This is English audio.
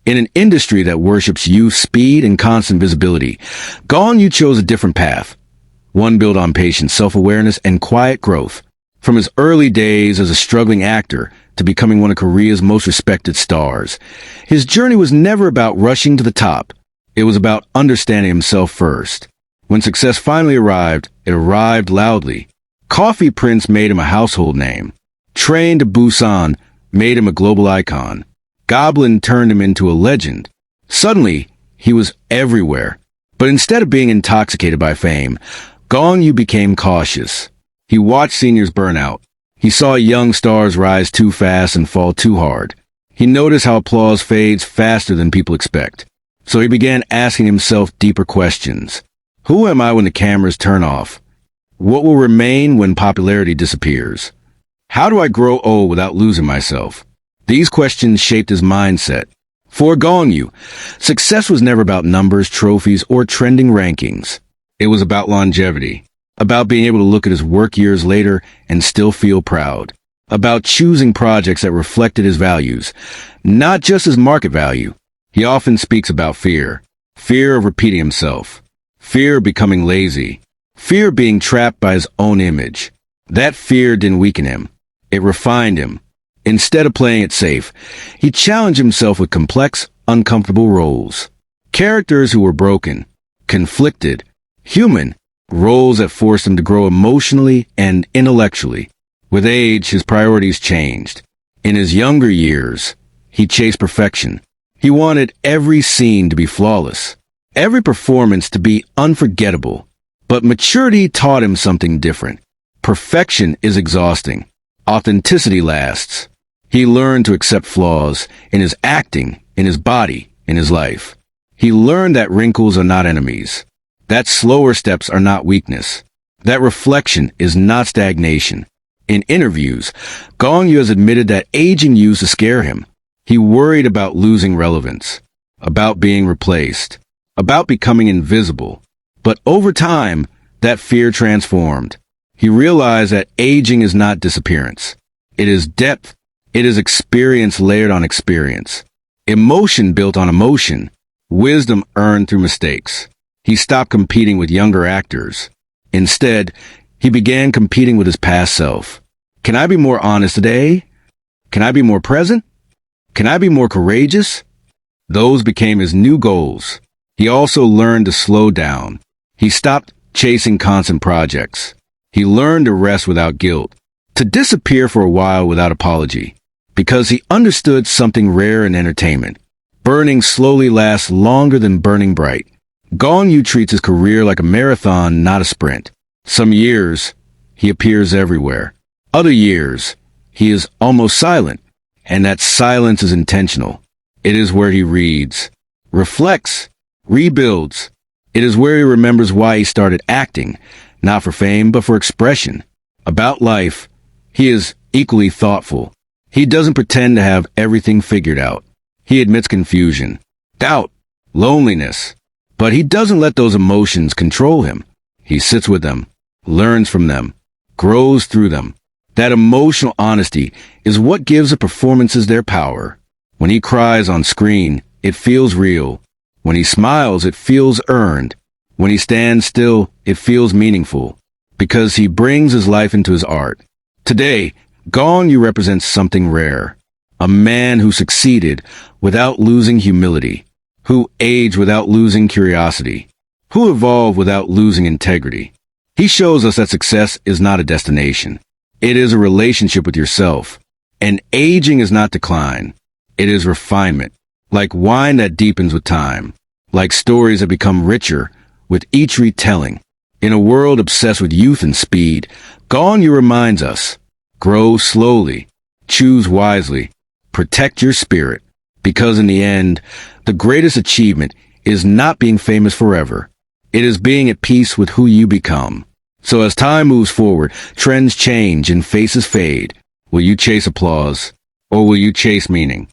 In an industry that worships youth, speed, and constant visibility, Gong Yoo chose a different path. One built on patience, self-awareness, and quiet growth. From his early days as a struggling actor to becoming one of Korea's most respected stars, his journey was never about rushing to the top. It was about understanding himself first. When success finally arrived, it arrived loudly. Coffee Prince made him a household name. Train to Busan made him a global icon. Goblin turned him into a legend. Suddenly, he was everywhere. But instead of being intoxicated by fame, Gong Yoo became cautious. He watched seniors burn out. He saw young stars rise too fast and fall too hard. He noticed how applause fades faster than people expect. So he began asking himself deeper questions. Who am I when the cameras turn off? What will remain when popularity disappears? How do I grow old without losing myself? These questions shaped his mindset. For Gong Yoo, success was never about numbers, trophies, or trending rankings. It was about longevity, about being able to look at his work years later and still feel proud, about choosing projects that reflected his values, not just his market value. He often speaks about fear of repeating himself, fear of becoming lazy, fear of being trapped by his own image. That fear didn't weaken him. It refined him. Instead of playing it safe, he challenged himself with complex, uncomfortable roles. Characters who were broken, conflicted, human, roles that forced him to grow emotionally and intellectually. With age, his priorities changed. In his younger years, he chased perfection. He wanted every scene to be flawless, every performance to be unforgettable. But maturity taught him something different. Perfection is exhausting. Authenticity lasts. He learned to accept flaws in his acting, in his body, in his life. He learned that wrinkles are not enemies, that slower steps are not weakness, that reflection is not stagnation. In interviews, Gong Yoo has admitted that aging used to scare him. He worried about losing relevance, about being replaced, about becoming invisible. But over time, that fear transformed. He realized that aging is not disappearance. It is depth. It is experience layered on experience. Emotion built on emotion. Wisdom earned through mistakes. He stopped competing with younger actors. Instead, he began competing with his past self. Can I be more honest today? Can I be more present? Can I be more courageous? Those became his new goals. He also learned to slow down. He stopped chasing constant projects. He learned to rest without guilt, to disappear for a while without apology, because he understood something rare in entertainment. Burning slowly lasts longer than burning bright. Gong Yoo treats his career like a marathon, not a sprint. Some years, he appears everywhere. Other years, he is almost silent, and that silence is intentional. It is where he reads, reflects, rebuilds. It is where he remembers why he started acting, not for fame, but for expression. About life, he is equally thoughtful. He doesn't pretend to have everything figured out. He admits confusion, doubt, loneliness, but he doesn't let those emotions control him. He sits with them, learns from them, grows through them. That emotional honesty is what gives the performances their power. When he cries on screen, it feels real. When he smiles, it feels earned. When he stands still, it feels meaningful, because he brings his life into his art. Today, Gong Yoo represents something rare. A man who succeeded without losing humility, who aged without losing curiosity, who evolved without losing integrity. He shows us that success is not a destination. It is a relationship with yourself. And aging is not decline. It is refinement, like wine that deepens with time, like stories that become richer with each retelling. In a world obsessed with youth and speed, Gong Yoo reminds us, grow slowly, choose wisely, protect your spirit, because in the end, the greatest achievement is not being famous forever. It is being at peace with who you become. So as time moves forward, trends change and faces fade. Will you chase applause, or will you chase meaning?